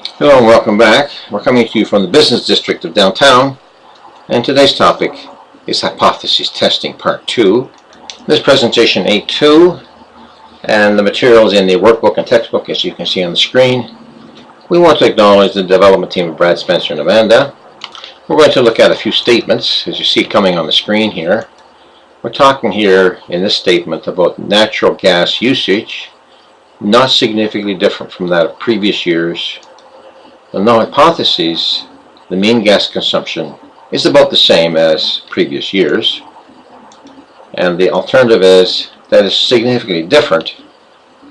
Hello and welcome back. We're coming to you from the business district of downtown, and today's topic is hypothesis testing part 2. This presentation 8.2, and the materials in the workbook and textbook as you can see on the screen. We want to acknowledge the development team of Brad, Spencer, and Amanda. We're going to look at a few statements as you see coming on the screen here. We're talking here in this statement about natural gas usage, not significantly different from that of previous years. The null hypothesis, the mean gas consumption, is about the same as previous years. And the alternative is that it's significantly different,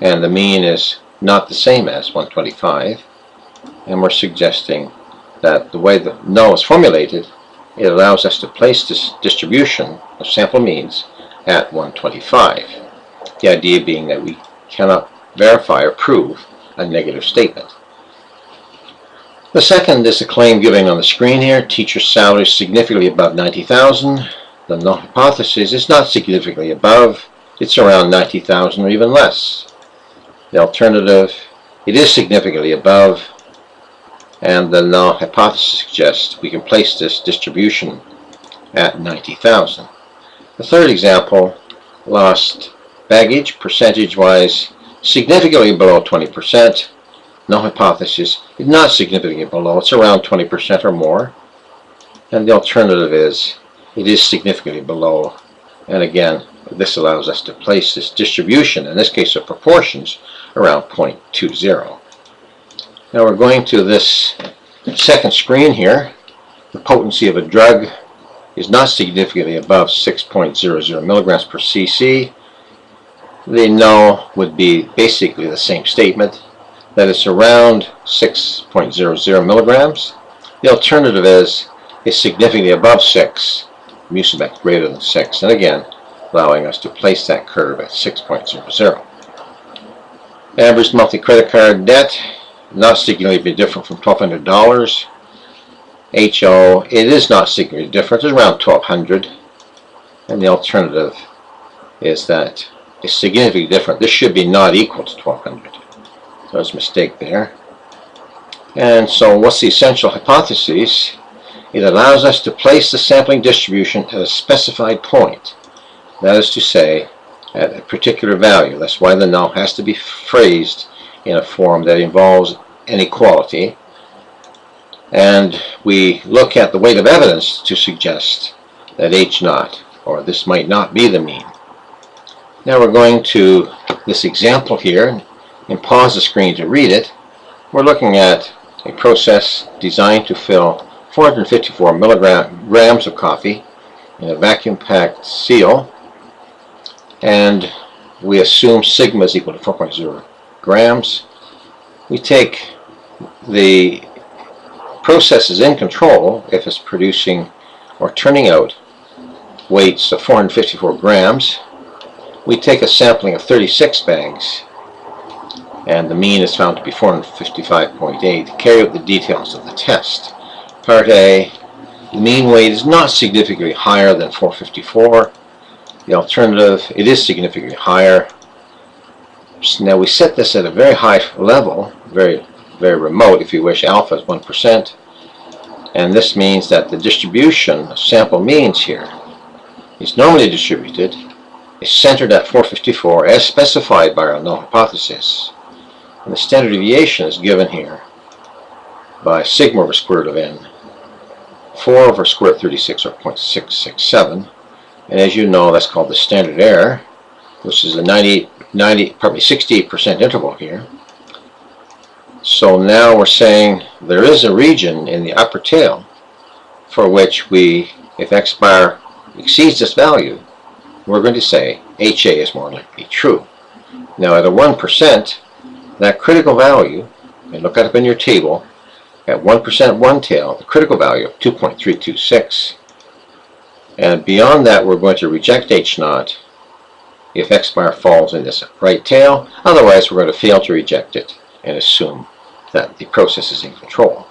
and the mean is not the same as 125. And we're suggesting that the way the null is formulated, it allows us to place this distribution of sample means at 125. The idea being that we cannot verify or prove a negative statement. The second is the claim given on the screen here. Teacher's salary is significantly above $90,000. The null hypothesis is not significantly above. It's around $90,000 or even less. The alternative, it is significantly above. And the null hypothesis suggests we can place this distribution at $90,000. The third example, lost baggage, percentage-wise, significantly below 20%. Null hypothesis is not significantly below, it's around 20% or more. And the alternative is, it is significantly below. And again, this allows us to place this distribution, in this case of proportions, around 0.20. Now we're going to this second screen here. The potency of a drug is not significantly above 6.00 milligrams per cc. The null would be basically the same statement, that it's around 6.00 milligrams. The alternative is significantly above 6, mucimex greater than 6, and again, allowing us to place that curve at 6.00. Average monthly credit card debt, not significantly different from $1,200. HO, it is not significantly different, it's around $1,200. And the alternative is that it's significantly different. This should be not equal to $1,200. So there's a mistake there. And so what's the essential hypothesis? It allows us to place the sampling distribution at a specified point. That is to say, at a particular value. That's why the null has to be phrased in a form that involves inequality. And we look at the weight of evidence to suggest that H0, or this might not be the mean. Now we're going to this example here, and pause the screen to read it. We're looking at a process designed to fill 454 milligrams of coffee in a vacuum-packed seal, and we assume sigma is equal to 4.0 grams. We take the process is in control if it's producing or turning out weights of 454 grams. We take a sampling of 36 bags, and the mean is found to be 455.8. Carry out the details of the test. Part A, the mean weight is not significantly higher than 454. The alternative, it is significantly higher. So now we set this at a very high level, very remote if you wish. Alpha is 1%. And this means that the distribution of sample means here is normally distributed, is centered at 454 as specified by our null hypothesis. And the standard deviation is given here by sigma over square root of n, 4 over square root of 36, or 0.667. And as you know, that's called the standard error, which is a 68% interval here. So now we're saying there is a region in the upper tail for which we, if x bar exceeds this value, we're going to say HA is more likely true. Now at a 1%, that critical value, and look it up in your table, at 1% one tail, the critical value of 2.326. And beyond that, we're going to reject H0 if x bar falls in this right tail. Otherwise, we're going to fail to reject it and assume that the process is in control.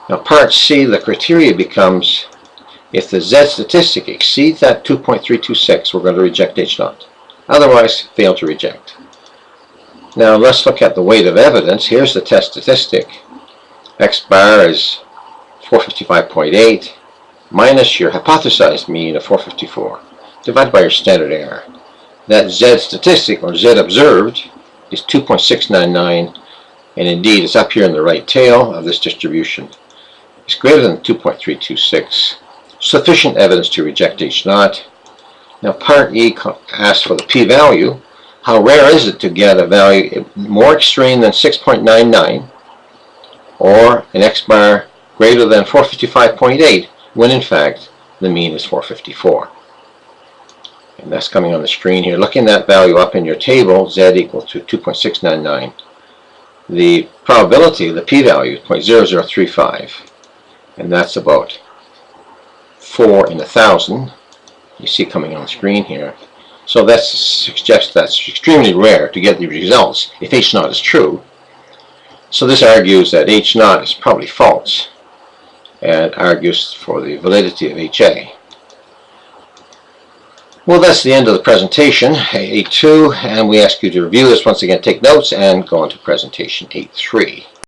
Now, part C, the criteria becomes if the Z statistic exceeds that 2.326, we're going to reject H0. Otherwise, fail to reject. Now let's look at the weight of evidence. Here's the test statistic. X bar is 455.8 minus your hypothesized mean of 454 divided by your standard error. That Z statistic, or Z observed, is 2.699, and indeed it's up here in the right tail of this distribution. It's greater than 2.326. Sufficient evidence to reject H0. Now part E asks for the p-value. How rare is it to get a value more extreme than 6.99 or an X bar greater than 455.8 when in fact the mean is 454? And that's coming on the screen here. Looking that value up in your table, Z equal to 2.699. The probability, the p-value, is 0.0035, and that's about 4 in 1,000. You see coming on the screen here. So that suggests that's extremely rare to get the results if H0 is true. So this argues that H0 is probably false and argues for the validity of HA. Well, that's the end of the presentation, 8.2, and we ask you to review this once again, take notes, and go on to presentation 8.3.